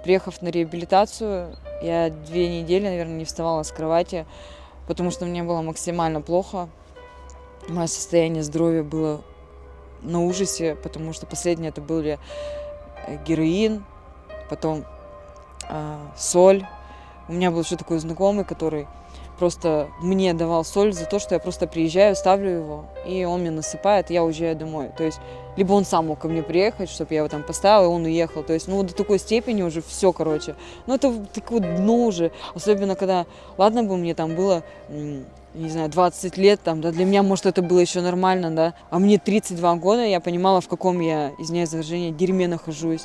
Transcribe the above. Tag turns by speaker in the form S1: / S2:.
S1: Приехав на реабилитацию, я 2 недели, наверное, не вставала с кровати, потому что мне было максимально плохо. Мое состояние здоровья было на ужасе, потому что последнее это были героин, потом соль. У меня был еще такой знакомый, который просто мне давал соль за то, что я просто приезжаю, ставлю его, и он мне насыпает, и я уезжаю домой. То есть, либо он сам мог ко мне приехать, чтобы я его там поставила, и он уехал. То есть, ну, до такой степени уже все, короче. Ну, это такое дно уже. Особенно, когда, ладно бы мне там было, не знаю, 20 лет, там, да, для меня, может, это было еще нормально, да, а мне 32 года, я понимала, в каком я, извиняюсь за выражение, дерьме нахожусь.